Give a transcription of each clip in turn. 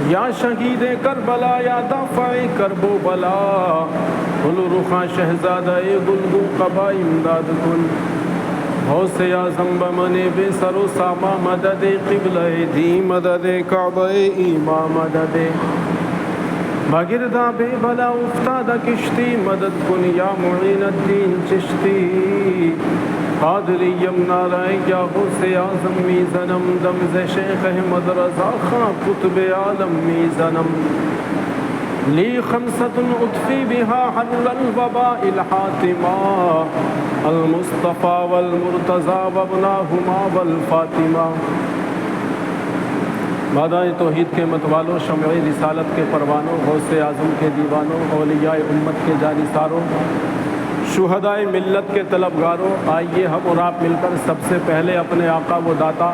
یا شہید کربلا یا دافع کرب و بلا، گل رخاں شہزادہ گلگو قبا امداد کن، غوث اعظم بمن بے سر و ساما مدد قبلہ دی مدد کعبہ ایما مدد، بگردہ بے بلا افتادہ کشتی مدد کن یا معین الدین چشتی، قادری یمنا رائے یا غوث اعظم می زنم، دمز شیخ احمد رضا خاں قطب عالم می زنم، لی خمسۃ اطفی بہا حر الوباء الحاتمہ، المصطفیٰ والمرتضیٰ وابناہما والفاطمہ۔ مادہ توحید کے متوالوں، شمع رسالت کے پروانوں، غوث اعظم کے دیوانوں، اولیاء امت کے جانثاروں، شہدائے ملت کے طلبگاروں، آئیے ہم اور آپ مل کر سب سے پہلے اپنے آقا و داتا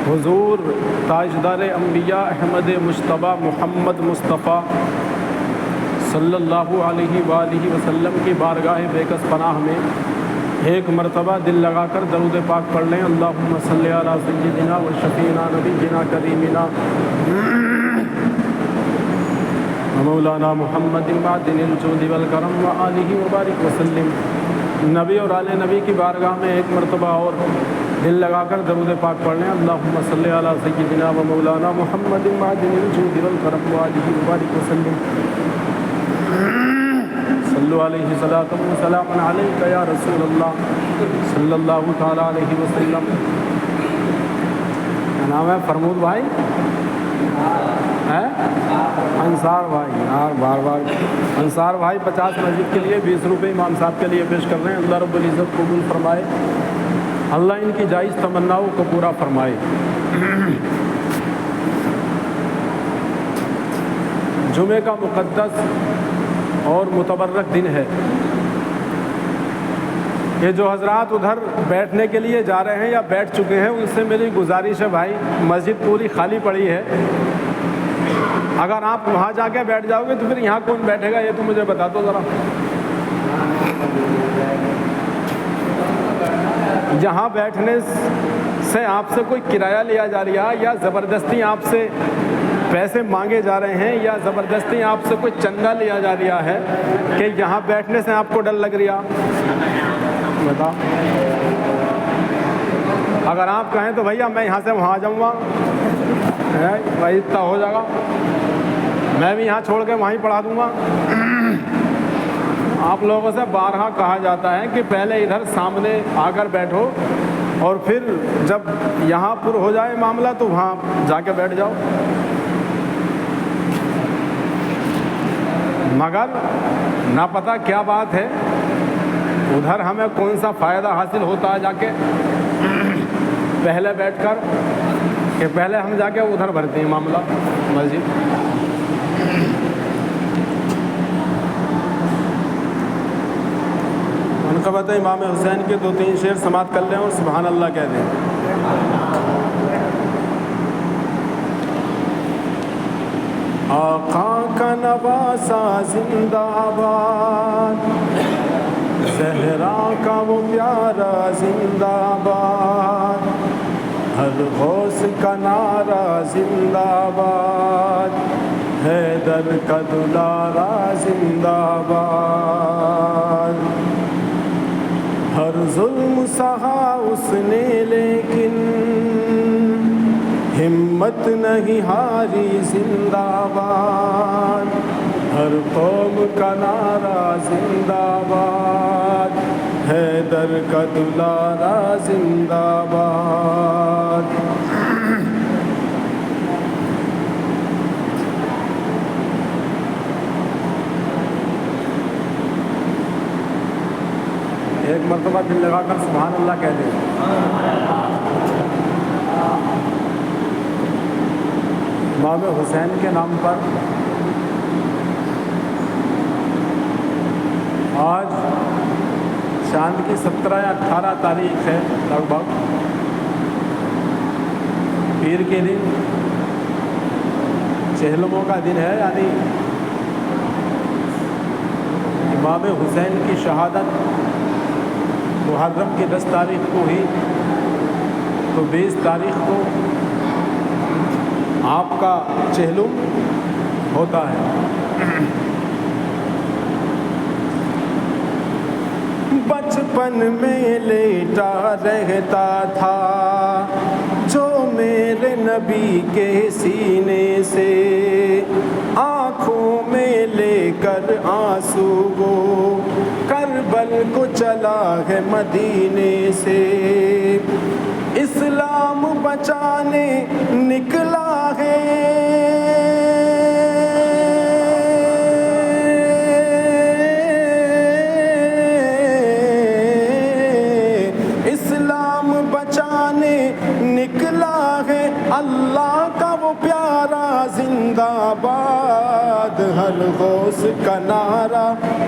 حضور تاجدار انبیاء احمد مجتبیٰ محمد مصطفیٰ صلی اللہ علیہ وآلہ وسلم کی بارگاہ بے کس پناہ میں ایک مرتبہ دل لگا کر درود پاک پڑھ لیں۔ اللہم صلی علی سیدنا و شفیعنا نبینا کریمنا مولانا محمد معدن الجود والکرم و آلہ وبارک وسلم۔ نبی اور آل نبی کی بارگاہ میں ایک مرتبہ اور دل لگا کر درود پاک پڑھ لیں۔ اللہم صلی علی سیدنا و مولانا محمد معدن الجود والکرم و آلہ وبارک وسلم۔ صلو علیہ صلاۃ و سلام علیک یا رسول اللہ صلی اللہ تعالیٰ علیہ وسلم۔ کیا نام ہے فرمود بھائی؟ انصار بھائی، یار بار بار انصار بھائی 50 مسجد کے لیے 20 روپے امام صاحب کے لیے پیش کر رہے ہیں۔ اللہ رب العزت قبول فرمائے، اللہ ان کی جائز تمناؤں کو پورا فرمائے۔ جمعے کا مقدس اور متبرک دن ہے۔ یہ جو حضرات ادھر بیٹھنے کے لیے جا رہے ہیں یا بیٹھ چکے ہیں، ان سے میری گزارش ہے بھائی، مسجد پوری خالی پڑی ہے، اگر آپ وہاں جا کے بیٹھ جاؤ گے تو پھر یہاں کون بیٹھے گا یہ تو مجھے بتا دو ذرا۔ یہاں بیٹھنے سے آپ سے کوئی کرایہ لیا جا رہا ہے یا زبردستی آپ سے پیسے مانگے جا رہے ہیں یا زبردستی آپ سے کوئی چندہ لیا جا رہا ہے کہ یہاں بیٹھنے سے آپ کو ڈر لگ رہا؟ بتا، اگر آپ کہیں تو بھیا میں یہاں سے وہاں جاؤں گا، بھائی اتنا ہو جائے گا، میں بھی یہاں چھوڑ کے وہیں پڑھا دوں گا۔ آپ لوگوں سے بارہا کہا جاتا ہے کہ پہلے ادھر سامنے آ کر بیٹھو اور پھر جب یہاں پر ہو جائے معاملہ تو وہاں جا کے بیٹھ جاؤ، مگر نہ پتہ کیا بات ہے ادھر ہمیں کون سا فائدہ حاصل ہوتا ہے جا کے پہلے بیٹھ کر، کہ پہلے ہم جا کے ادھر بھرتے ہیں معاملہ مسجد۔ منقبت امام حسین کے 2-3 شعر سماعت کر لیں اور سبحان اللہ کہہ دیں۔ آقا کا نواسا زندہ باد، زہرا کا وہ پیارا زندہ باد، ہر غوث کا نعرہ زندہ باد، حیدر کا دلارا زندہ باد، ہر ظلم سہا اس نے لیکن ہمت نہیں ہاری زندہ باد، ہر قوم کا نعرہ زندہ باد، حیدر کا دلارا زندہ باد۔ ایک مرتبہ دل لگا کر سبحان اللہ کہہ دیں۔ امام حسین کے نام پر آج چاند کی 17 یا 18 تاریخ ہے لگ بھگ، پیر کے دن، چہلموں کا دن ہے، یعنی امام حسین کی شہادت محرم کی 10 تاریخ کو ہی، تو 20 تاریخ کو آپ کا چہلم ہوتا ہے۔ بچپن میں لیٹا رہتا تھا جو میرے نبی کے سینے سے، آنکھوں میں لے کر آنسو وہ کربل کو چلا ہے مدینے سے، اسلام بچانے نکلا ہے، اسلام بچانے نکلا ہے، اللہ کا وہ پیارا زندہ باد، ہر غوث کا نعرہ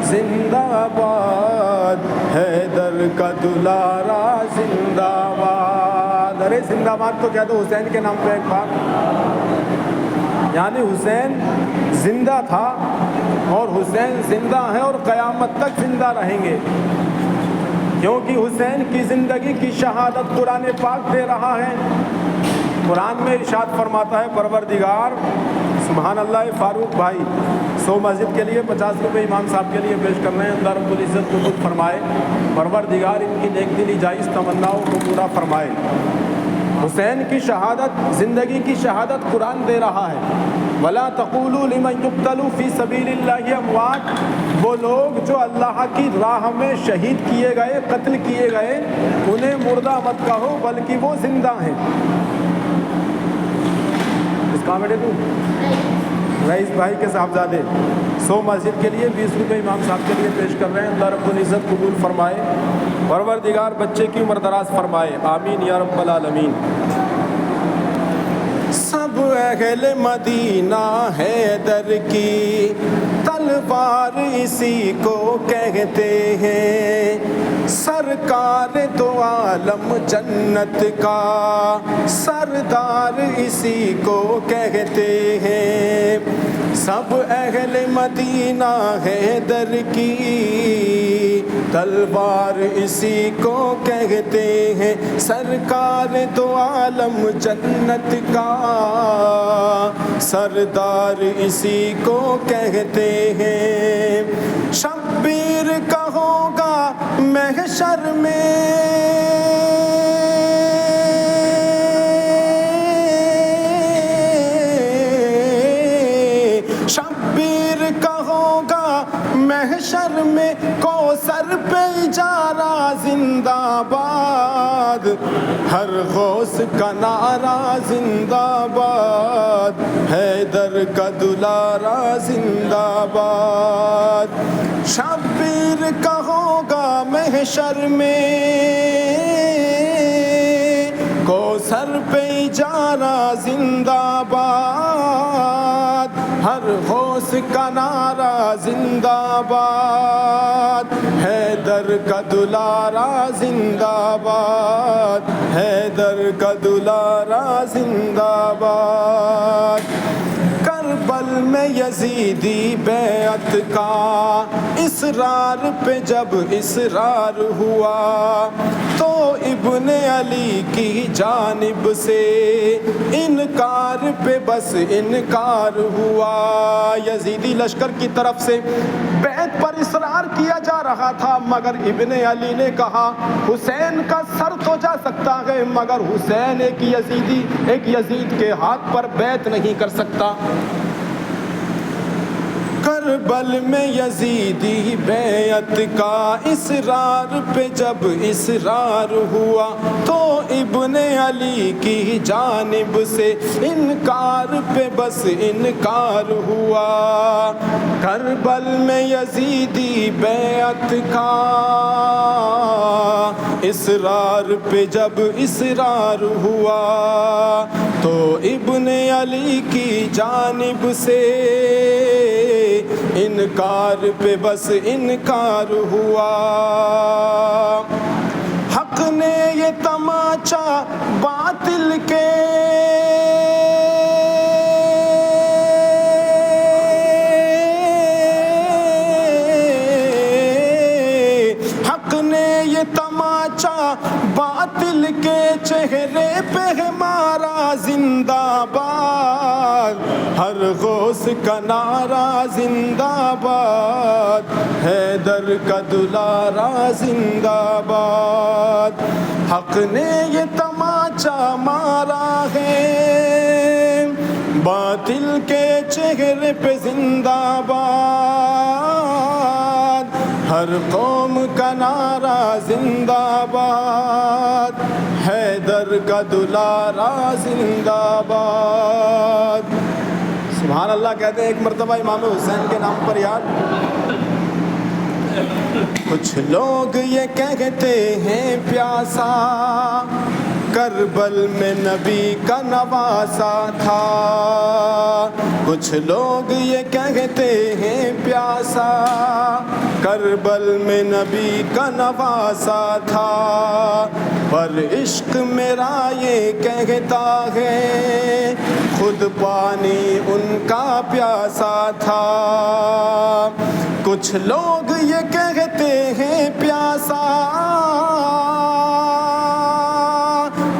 زندہ باد، حیدر کا دلارا زندہ باد۔ ارے زندہ باد تو کہہ دو حسین کے نام پہ ایک بار۔ یعنی حسین زندہ تھا اور حسین زندہ ہے اور قیامت تک زندہ رہیں گے، کیونکہ حسین کی زندگی کی شہادت قرآن پاک دے رہا ہے۔ قرآن میں ارشاد فرماتا ہے پروردگار، سبحان اللہ، فاروق بھائی 100 مسجد کے لیے 50 روپے امام صاحب کے لیے پیش کر رہے ہیں، اللہ رب العزت قبول فرمائے، پروردگار ان کی نیک دلی جائز تمناؤں کو پورا فرمائے۔ حسین کی شہادت، زندگی کی شہادت قرآن دے رہا ہے، وَلَا تَقُولُوا لِمَنْ يُقْتَلُ فِي سَبِيلِ اللَّهِ أَمْوَاتٌ، وہ لوگ جو اللہ کی راہ میں شہید کیے گئے، قتل کیے گئے، انہیں مردہ مت کہو بلکہ وہ زندہ ہیں۔ اس کامنٹے تو رئیس بھائی کے صاحبزادے 100 مسجد کے لیے 20 روپے امام صاحب کے لیے پیش کر رہے ہیں، اللہ رب العزت قبول فرمائے، پروردگار بچے کی عمر دراز فرمائے، آمین یا رب العالمین۔ سب اہل مدینہ حیدر کی تلوار اسی کو کہتے ہیں، سرکار دو عالم جنت کا سردار اسی کو کہتے ہیں، سب اہل مدینہ حیدر کی تلوار اسی کو کہتے ہیں، سرکار دو عالم جنت کا سردار اسی کو کہتے ہیں، شبیر کا ہوگا محشر میں شبیر کا ہوگا محشر میں، کوثر پہ اجارہ زندہ باد، ہر غوث کا نعرہ زندہ باد، حیدر کا دلارا زندہ باد، شبیر کا ہوگا محشر میں، کوثر پہ اجارہ زندہ باد، ہر غوث کا نعرہ زندہ باد، حیدر کا دلارا زندہ باد، حیدر کا دلارا زندہ باد۔ کربل میں یزیدی بیعت کا اصرار پہ جب اصرار ہوا تو ابن علی کی جانب سے انکار پہ بس انکار ہوا، یزیدی لشکر کی طرف سے بیعت پر اصرار کیا جا رہا تھا، مگر ابن علی نے کہا حسین کا سر تو جا سکتا ہے مگر حسین ایک یزید کے ہاتھ پر بیعت نہیں کر سکتا۔ کربل میں یزیدی بیعت کا اصرار پہ جب اصرار ہوا تو ابن علی کی جانب سے انکار پہ بس انکار ہوا، کربل میں یزیدی بیعت کا اصرار پہ جب اصرار ہوا تو ابن علی کی جانب سے انکار پہ بس انکار ہوا، حق نے یہ تماچا باطل کے حق نے یہ تماچا باطل کے چہرے پہ ہے مارا زندہ باد، غوث کا نعرہ زندہ باد، حیدر کا دلارا زندہ باد، حق نے یہ تماچا مارا ہے، باطل کے چہرے پہ زندہ باد، ہر قوم کا نعرہ زندہ باد، حیدر کا دلارا زندہ باد۔ سبحان اللہ کہتے ہیں ایک مرتبہ امام حسین کے نام پر یاد۔ کچھ لوگ یہ کہتے ہیں پیاسا، کربل میں نبی کا نواسا تھا، کچھ لوگ یہ کہتے ہیں پیاسا، کربل میں نبی کا نواسا تھا، پر عشق میرا یہ کہتا ہے خود پانی ان کا پیاسا تھا۔ کچھ لوگ یہ کہتے ہیں پیاسا،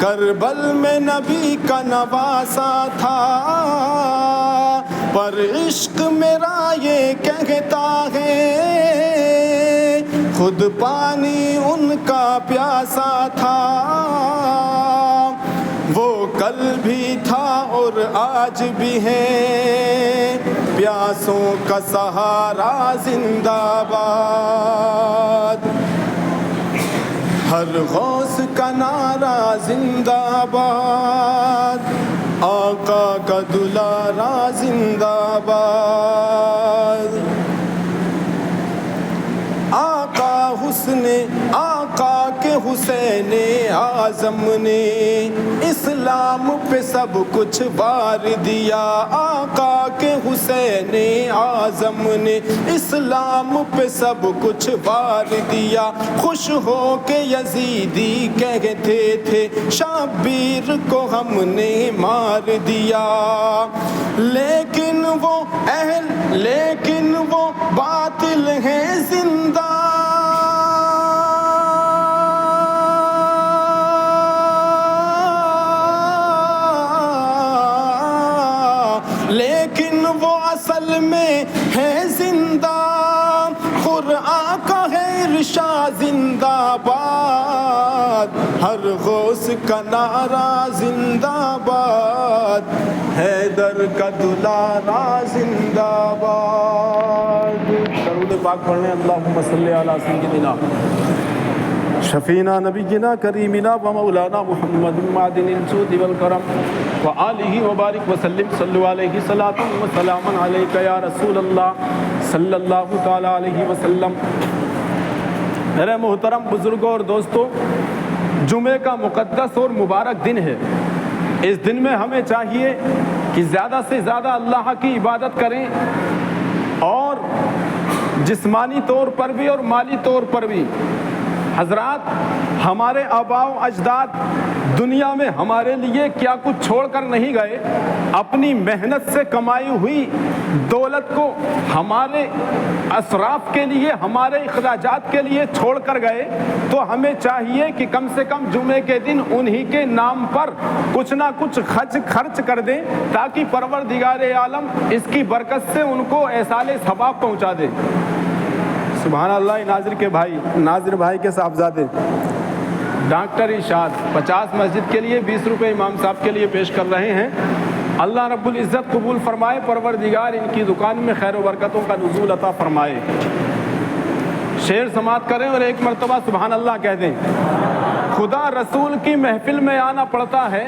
کربل میں نبی کا نواسا تھا، پر عشق میرا یہ کہتا ہے خود پانی ان کا پیاسا تھا۔ وہ کل بھی تھا اور آج بھی ہے، پیاسوں کا سہارا زندہ باد، ہر غوث کا نعرہ زندہ باد، آقا کا دلارا زندہ باد۔ آقا حسن آقا کے حسین اعظم نے اسلام پہ سب کچھ وار دیا، آقا کے حسین اعظم نے اسلام پہ سب کچھ وار دیا۔ خوش ہو کے یزیدی کہتے تھے شبیر کو ہم نے مار دیا، لیکن وہ باطل ہے زندہ، لیکن وہ اصل میں ہے زندہ، قرآن کا ہے ارشاد زندہ باد، ہر غوث کا نعرہ زندہ باد، حیدر کا دلارا زندہ باد۔ درود پاک پڑھنے اللہم صلی علی سیدنا شفینا نبینا کریمنا و مولانا محمد معدن الجود والکرم وآلہ وبارک وسلم، صلو علیہ صلاۃ و سلام علیک یا رسول اللہ صلی اللہ تعالی علیہ وسلم۔ میرے محترم بزرگوں اور دوستوں، جمعے کا مقدس اور مبارک دن ہے۔ اس دن میں ہمیں چاہیے کہ زیادہ سے زیادہ اللہ کی عبادت کریں، اور جسمانی طور پر بھی اور مالی طور پر بھی۔ حضرات، ہمارے آباء و اجداد دنیا میں ہمارے لیے کیا کچھ چھوڑ کر نہیں گئے، اپنی محنت سے کمائی ہوئی دولت کو ہمارے اسراف کے لیے، ہمارے اخراجات کے لیے چھوڑ کر گئے، تو ہمیں چاہیے کہ کم سے کم جمعے کے دن انہی کے نام پر کچھ نہ کچھ خرچ کر دیں، تاکہ پروردگار عالم اس کی برکت سے ان کو ایصال ثواب پہنچا دے۔ سبحان اللہ۔ ناظر بھائی کے صاحبزادے ڈاکٹر ارشاد 50 مسجد کے لیے 20 روپے امام صاحب کے لیے پیش کر رہے ہیں۔ اللہ رب العزت قبول فرمائے، پروردگار ان کی دکان میں خیر و برکتوں کا نزول عطا فرمائے۔ شعر سماعت کریں اور ایک مرتبہ سبحان اللہ کہہ دیں۔ خدا رسول کی محفل میں آنا پڑتا ہے،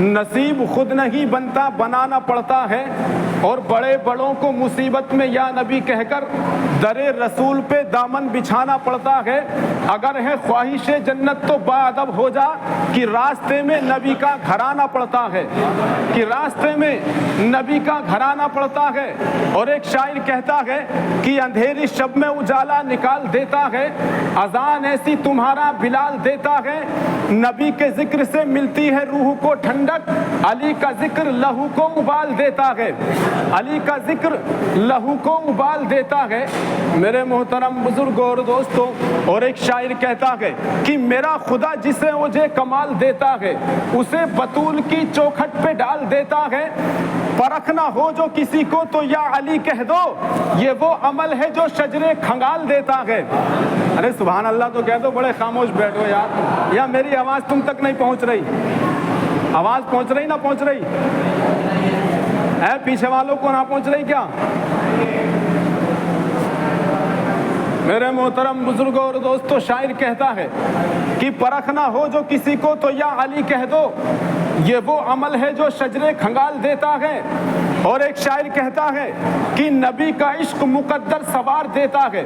نصیب خود نہیں بنتا بنانا پڑتا ہے، اور بڑے بڑوں کو مصیبت میں یا نبی کہہ کر در رسول پہ دامن بچھانا پڑتا ہے۔ اگر ہے خواہش جنت تو باادب ہو جا، کہ راستے میں نبی کا گھر آنا پڑتا ہے، کہ راستے میں نبی کا گھر آنا پڑتا ہے۔ اور ایک شاعر کہتا ہے کہ اندھیری شب میں اجالا نکال دیتا ہے، اذان ایسی تمہارا بلال دیتا ہے، نبی کے ذکر سے ملتی ہے روح کو ٹھنڈک، علی کا ذکر لہو کو ابال دیتا ہے، علی کا ذکر لہو کو ابال دیتا ہے۔ میرے محترم بزرگوں اور دوستوں، اور ایک شاعر کہتا ہے کہ میرا خدا جسے مجھے کمال دیتا ہے، اسے بطول کی چوکھٹ پہ ڈال دیتا ہے، پرکھنا ہو جو کسی کو تو یا علی کہہ دو، یہ وہ عمل ہے جو شجرے کھنگال دیتا ہے۔ ارے سبحان اللہ تو کہہ دو، بڑے خاموش بیٹھو یار، یا میری آواز تم تک نہیں پہنچ رہی؟ آواز پہنچ رہی نہ پہنچ رہی؟ پیچھے والوں کو نہ پہنچ رہی کیا؟ میرے محترم بزرگوں اور دوستو، شاعر کہتا ہے کہ پرکھنا ہو جو کسی کو تو یا علی کہہ دو، یہ وہ عمل ہے جو شجرے کھنگال دیتا ہے۔ اور ایک شاعر کہتا ہے کہ نبی کا عشق مقدر سوار دیتا ہے،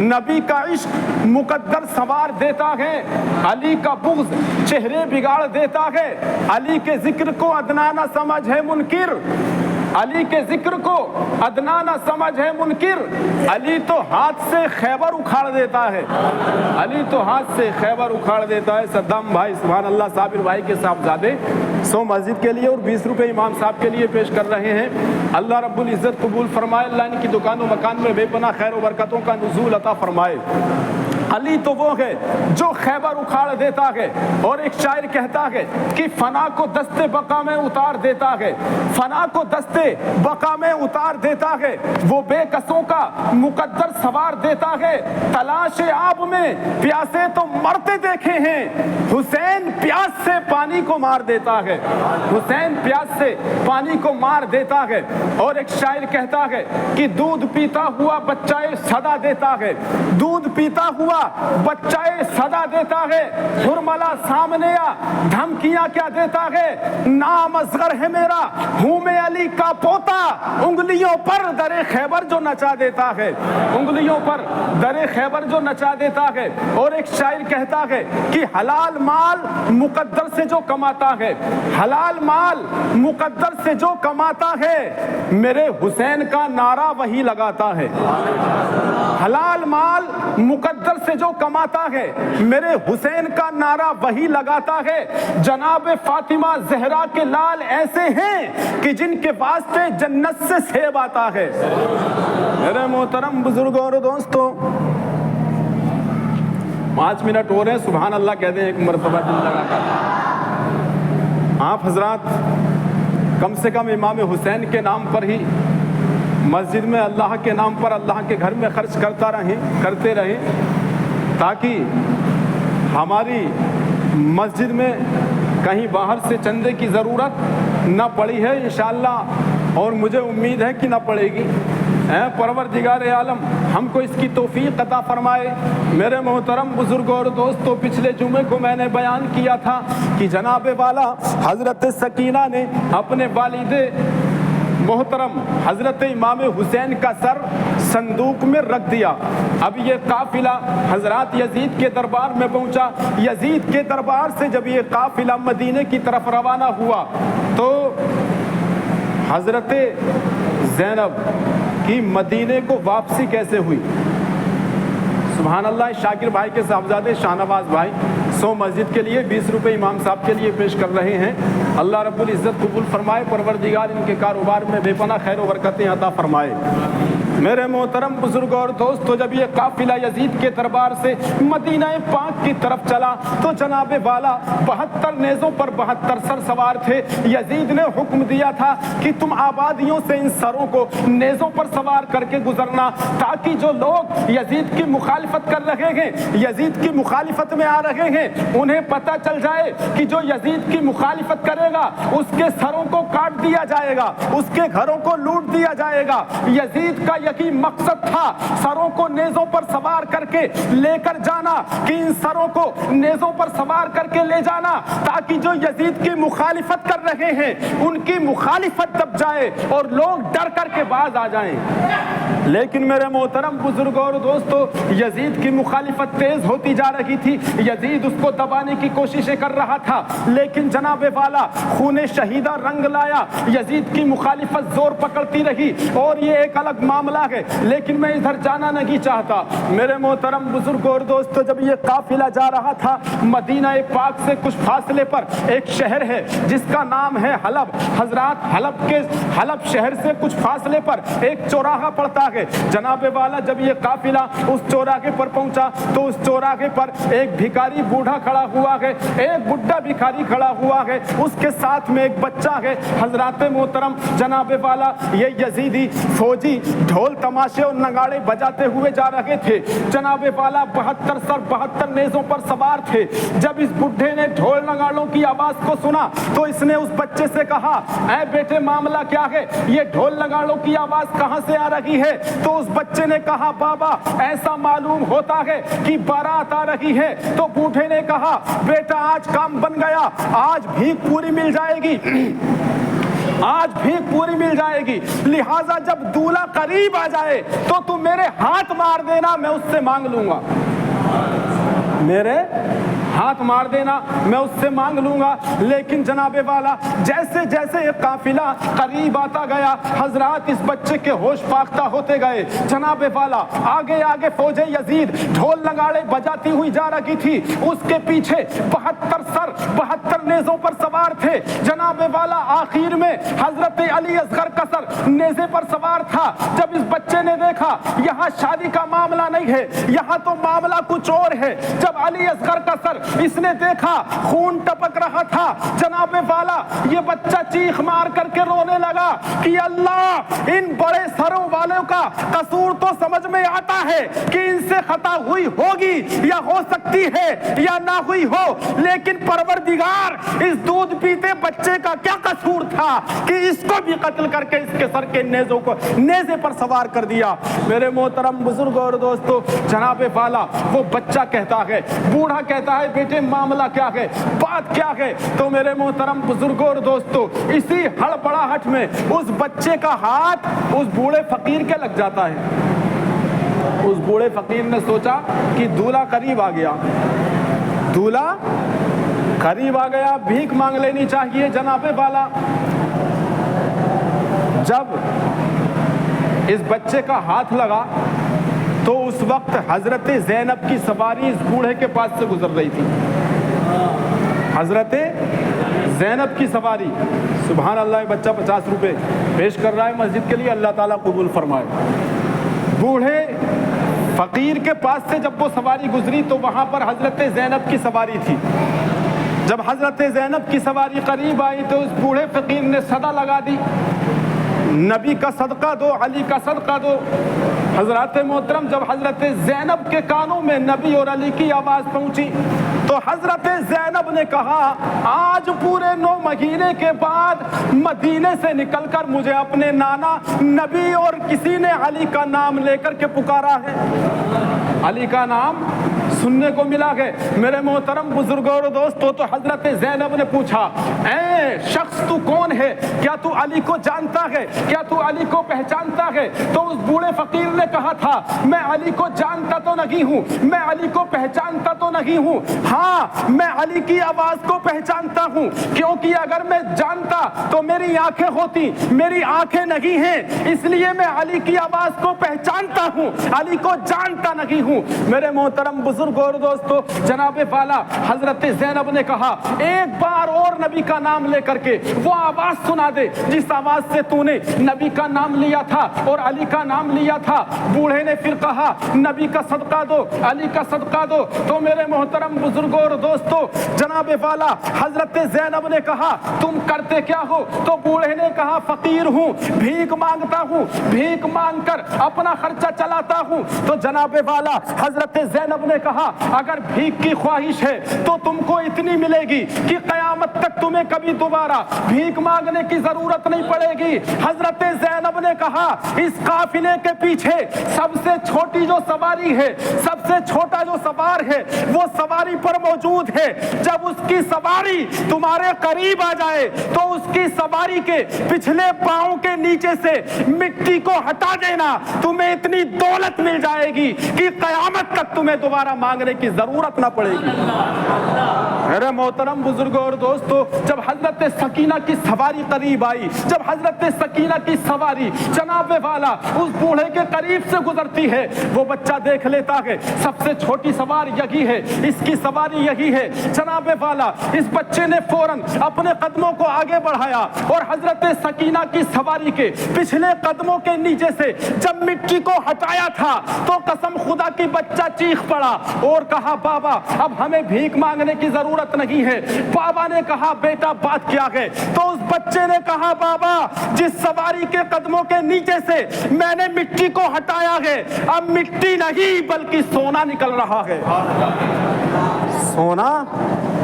نبی کا عشق مقدر سوار دیتا ہے، علی کا بغض چہرے بگاڑ دیتا ہے، علی کے ذکر کو ادنا نہ سمجھ ہے منکر، علی کے ذکر کو ادنا نہ سمجھ ہے منکر، علی تو ہاتھ سے خیبر اکھاڑ دیتا ہے، علی تو ہاتھ سے خیبر اکھاڑ دیتا ہے۔ صدام بھائی سبحان اللہ صابر بھائی کے صاحبزادے 100 مسجد کے لیے اور 20 روپے امام صاحب کے لیے پیش کر رہے ہیں۔ اللہ رب العزت قبول فرمائے، اللہ ان کی دکان و مکان میں بے پناہ خیر و برکتوں کا نزول عطا فرمائے۔ علی تو وہ ہے جو خیبر اکھاڑ دیتا ہے۔ اور ایک شاعر کہتا ہے کہ فنا کو دستے بقا میں اتار دیتا ہے، فنا کو دستے بقا میں اتار دیتا ہے، وہ بے کسوں کا مقدر سوار دیتا ہے، تلاش آب میں پیاسے تو مرتے دیکھے ہیں، حسین پیاس سے پانی کو مار دیتا ہے، حسین پیاس سے پانی کو مار دیتا ہے۔ اور ایک شاعر کہتا ہے کہ دودھ پیتا ہوا بچہ صدا دیتا ہے، دودھ پیتا ہوا بچہ صدا دیتا ہے، حرملہ سامنے آ دھمکیاں کیا دیتا ہے، نام اصغر ہے میرا ہوں میں علی کا پوتا، انگلیوں پر در خیبر جو نچا دیتا ہے، انگلیوں پر در خیبر جو نچا دیتا ہے۔ اور ایک شاعر کہتا ہے کہ حلال مال مقدر سے جو کماتا ہے، حلال مال مقدر سے جو کماتا ہے، میرے حسین کا نعرہ وہی لگاتا ہے، حلال مال مقدر سے جو کماتا ہے، میرے حسین کا نعرہ وہی لگاتا ہے۔ جناب فاطمہ زہرا کے لال ایسے ہیں کہ جن کے واسطے جنت سے سیب آتا ہے۔ میرے محترم بزرگوں اور دوستوں، 5 منٹ ہو رہے ہیں، سبحان اللہ کہہ دیں ایک مرتبہ دل لگا کر۔ آپ حضرات کم سے کم امام حسین کے نام پر ہی مسجد میں اللہ کے نام پر اللہ کے گھر میں خرچ کرتے رہیں تاکہ ہماری مسجد میں کہیں باہر سے چندے کی ضرورت نہ پڑی ہے انشاءاللہ، اور مجھے امید ہے کہ نہ پڑے گی۔ پروردگار عالم ہم کو اس کی توفیق عطا فرمائے۔ میرے محترم بزرگوں اور دوستوں، پچھلے جمعے کو میں نے بیان کیا تھا کہ جناب والا حضرت سکینہ نے اپنے والد محترم حضرت امام حسین کا سر صندوق میں رکھ دیا۔ اب یہ قافلہ حضرات یزید کے دربار میں پہنچا۔ یزید کے دربار سے جب یہ قافلہ مدینے کی طرف روانہ ہوا تو حضرت زینب کی مدینے کو واپسی کیسے ہوئی؟ سبحان اللہ، شاکر بھائی کے صاحبزادے شاہ نواز بھائی 100 مسجد کے لیے 20 روپے امام صاحب کے لیے پیش کر رہے ہیں۔ اللہ رب العزت قبول فرمائے، پروردگار ان کے کاروبار میں بے پناہ خیر و برکتیں عطا فرمائے۔ میرے محترم بزرگوں اور دوستو، جب یہ قافلہ یزید کے دربار سے مدینہ پاک کی طرف چلا تو جناب والا 72 نیزوں پر 72 سر سوار تھے۔ یزید نے حکم دیا تھا کہ تم آبادیوں سے ان سروں کو نیزوں پر سوار کر کے گزرنا، تاکہ جو لوگ یزید کی مخالفت کر رہے ہیں، یزید کی مخالفت میں آ رہے ہیں، انہیں پتہ چل جائے کہ جو یزید کی مخالفت کرے گا اس کے سروں کو کاٹ دیا جائے گا، اس کے گھروں کو لوٹ دیا جائے گا۔ یزید کا یہی مقصد تھا، سروں کو نیزوں پر سوار کر کے لے کر جانا، کہ ان سروں کو نیزوں پر سوار کر کے لے جانا تاکہ جو یزید کی مخالفت کر رہے ہیں ان کی مخالفت دب جائے اور لوگ ڈر کر کے باز آ جائیں۔ لیکن میرے محترم بزرگوں اور دوستو، یزید کی مخالفت تیز ہوتی جا رہی تھی، یزید اس کو دبانے کی کوششیں کر رہا تھا، لیکن جناب والا خون شہیدہ رنگ لایا، یزید کی مخالفت زور پکڑتی رہی اور یہ ایک الگ معاملہ معاملہ ہے، لیکن میں ادھر جانا نہیں چاہتا۔ میرے محترم بزرگوں اور دوستو، جب یہ قافلہ جا رہا تھا، مدینہ پاک سے کچھ فاصلے پر ایک شہر ہے جس کا نام ہے حلب۔ حضرات حلب شہر سے کچھ فاصلے پر ایک چوراہا پڑتا ہے۔ جناب والا جب یہ قافلہ اس چوراہے پر پہنچا تو اس چوراہے پر ایک بھکاری بوڑھا کھڑا ہوا ہے، ایک بڈھا بھکاری کھڑا ہوا ہے، اس کے ساتھ میں ایک بچہ ہے۔ حضرات محترم جناب والا یہ یزیدی فوجی ڈھول تماشے اور نگاڑے بجاتے ہوئے جا رہے تھے۔ جناب والا 72 سر 72 نیزوں پر سوار تھے۔ جب اس بڈھے نے ڈھول نگاڑوں کی آواز کو سنا تو اس نے اس بچے سے کہا، اے بیٹے معاملہ کیا ہے؟ یہ ڈھول نگاڑوں کی آواز کہاں سے آ رہی ہے؟ تو اس بچے نے کہا، بابا ایسا معلوم ہوتا ہے کہ بارات آ رہی ہے۔ تو بوڑھے نے کہا، بیٹا آج کام بن گیا، آج بھیک پوری مل جائے گی، آج بھیک پوری مل جائے گی، لہٰذا جب دولہا قریب آ جائے تو تم میرے ہاتھ مار دینا، میں اس سے مانگ لوں گا، میرے ہاتھ مار دینا، میں اس سے مانگ لوں گا۔ لیکن جناب والا جیسے جیسے یہ قافلہ قریب آتا گیا، حضرات اس بچے کے ہوش فاختہ ہوتے گئے۔ جناب والا آگے آگے فوج یزید ڈھول نگاڑے بجاتی ہوئی جا رہی تھی، اس کے پیچھے 72 سر 72 نیزوں پر سوار تھے۔ جناب والا آخر میں حضرت علی اصغر کا سر نیزے پر سوار تھا۔ جب اس بچے نے دیکھا یہاں شادی کا معاملہ نہیں ہے، یہاں تو معاملہ کچھ اور ہے، جب علی اصغر کا سر اس نے دیکھا خون ٹپک رہا تھا، جناب والا یہ بچہ چیخ مار کر کے رونے لگا کہ اللہ، ان بڑے سروں والوں کا قصور تو سمجھ میں آتا ہے کہ ان سے خطا ہوئی ہوگی یا ہو سکتی ہے یا نہ ہوئی ہو، لیکن پروردگار اس دودھ پیتے بچے کا کیا قصور تھا کہ اس کو بھی قتل کر کے اس کے سر کے نیزوں کو نیزے پر سوار کر دیا۔ میرے محترم بزرگوں اور دوستو، جناب والا وہ بچہ کہتا ہے، بوڑھا کہتا ہے، بیٹے معاملہ کیا ہے، بات کیا ہے؟ تو میرے محترم بزرگوں اور دوستو، اسی ہڑبڑاہٹ میں اس بچے کا ہاتھ اس بوڑھے فقیر کے لگ جاتا ہے۔ اس بوڑھے فقیر نے سوچا کہ دولہا قریب آ گیا، دولہا قریب آ گیا، بھیک مانگ لینی چاہیے۔ جناب والا جب اس بچے کا ہاتھ لگا تو اس وقت حضرت زینب کی سواری اس بوڑھے کے پاس سے گزر رہی تھی۔ حضرت زینب کی سواری، سبحان اللہ، بچہ 50 روپے پیش کر رہا ہے مسجد کے لیے، اللہ تعالیٰ قبول فرمائے۔ بوڑھے فقیر کے پاس سے جب وہ سواری گزری تو وہاں پر حضرت زینب کی سواری تھی۔ جب حضرت زینب کی سواری قریب آئی تو اس بوڑھے فقیر نے صدا لگا دی، نبی کا صدقہ دو، علی کا صدقہ دو۔ حضرات محترم جب حضرت زینب کے کانوں میں نبی اور علی کی آواز پہنچی تو حضرت زینب نے کہا، آج پورے 9 مہینے کے بعد مدینے سے نکل کر مجھے اپنے نانا نبی اور کسی نے علی کا نام لے کر کے پکارا ہے، علی کا نام سننے کو ملا ہے۔ میرے محترم بزرگوں اور دوستوں، تو حضرت زینب نے پوچھا، اے شخص تو کون ہے؟ کیا تو علی کو جانتا ہے؟ کیا تو علی کو پہچانتا ہے؟ تو اس بوڑھے فقیر نے کہا تھا، میں علی کو جانتا تو نہیں ہوں، میں علی کو پہچانتا تو نہیں ہوں، ہاں میں علی کی آواز کو پہچانتا ہوں، کیونکہ اگر میں جانتا تو میری آنکھیں ہوتی، میری آنکھیں نہیں ہیں، اس لیے میں علی کی آواز کو پہچانتا ہوں، علی کو جانتا نہیں ہوں۔ میرے محترم بزرگوں اور دوستو، جناب والا حضرت زینب نے کہا، ایک بار اور نبی کا نام لے کر کے وہ آواز سنا دے جس آواز سے تو نے نبی کا نام لیا تھا اور علی کا نام لیا تھا۔ بوڑھے نے پھر کہا، نبی کا صدقہ دو، علی کا صدقہ دو۔ تو میرے محترم بزرگوں اور دوستو، جناب والا حضرت زینب نے کہا، تم کرتے کیا ہو؟ تو بوڑھے نے کہا، فقیر ہوں، بھیک مانگتا ہوں، بھیک مانگ کر اپنا خرچہ چلاتا ہوں۔ تو جناب والا حضرت زینب نے کہا، اگر بھیک کی خواہش ہے تو تم کو اتنی ملے گی کہ قیامت تک تمہیں کبھی دوبارہ بھیک مانگنے کی ضرورت نہیں پڑے گی۔ حضرت زینب نے کہا، اس قافلے کے پیچھے سب سے چھوٹی جو سواری ہے، سب سے چھوٹا جو سوار ہے، وہ سواری پر موجود ہے، جب اس کی سواری تمہارے قریب آ جائے تو اس کی سواری کے پچھلے پاؤں کے نیچے سے مٹی کو ہٹا دینا، تمہیں اتنی دولت مل جائے گی کہ قیامت تک تمہیں دوبارہ مانگنے کی ضرورت نہ پڑے گی۔ میرے محترم بزرگوں اور دوستو، جب حضرت سکینہ کی سواری قریب آئی، جب حضرت سکینہ کی سواری جناب والا اس بوڑھے کے قریب سے گزرتی ہے، وہ بچہ دیکھ لیتا ہے سب سے چھوٹی سوار یہی ہے، اس کی سواری یہی ہے۔ جناب والا اس بچے نے فوراً اپنے قدموں کو آگے بڑھایا اور حضرت سکینہ کی سواری کے پچھلے قدموں کے نیچے سے جب مٹی کو ہٹایا تھا تو قسم خدا کی بچہ چیخ پڑا اور کہا بابا اب ہمیں بھیک مانگنے کی ضرورت نہیں ہے۔ بابا نے کہا بیٹا بات کیا ہے؟ تو اس بچے نے کہا بابا جس سواری کے قدموں کے نیچے سے میں نے مٹی کو ہٹایا ہے اب مٹی نہیں بلکہ سونا نکل رہا ہے، سونا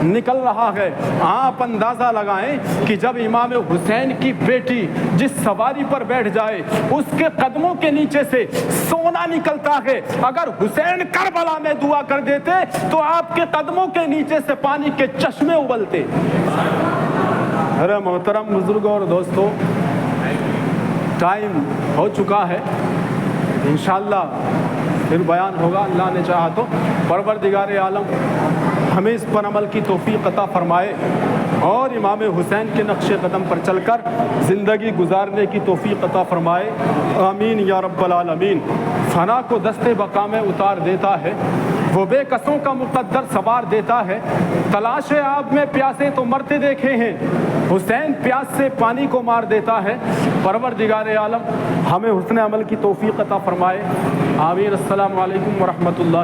نکل رہا ہے۔ آپ اندازہ لگائیں کہ جب امام حسین کی بیٹی جس سواری پر بیٹھ جائے اس کے قدموں کے نیچے سے سونا نکلتا ہے، اگر حسین کربلا میں دعا کر دیتے تو آپ کے قدموں کے نیچے سے پانی کے چشمے ابلتے۔ ارے محترم بزرگوں اور دوستو، ٹائم ہو چکا ہے، انشاءاللہ پھر بیان ہوگا اللہ نے چاہا تو۔ پروردگار عالم ہمیں اس پر عمل کی توفیق عطا فرمائے اور امام حسین کے نقش قدم پر چل کر زندگی گزارنے کی توفیق عطا فرمائے، آمین یا رب العالمین۔ فنا کو دست بقا میں اتار دیتا ہے، وہ بے کسوں کا مقدر سوار دیتا ہے۔ تلاش آب میں پیاسے تو مرتے دیکھے ہیں، حسین پیاس سے پانی کو مار دیتا ہے۔ پروردگار عالم ہمیں حسن عمل کی توفیق عطا فرمائے، آمین۔ السلام علیکم ورحمۃ اللہ۔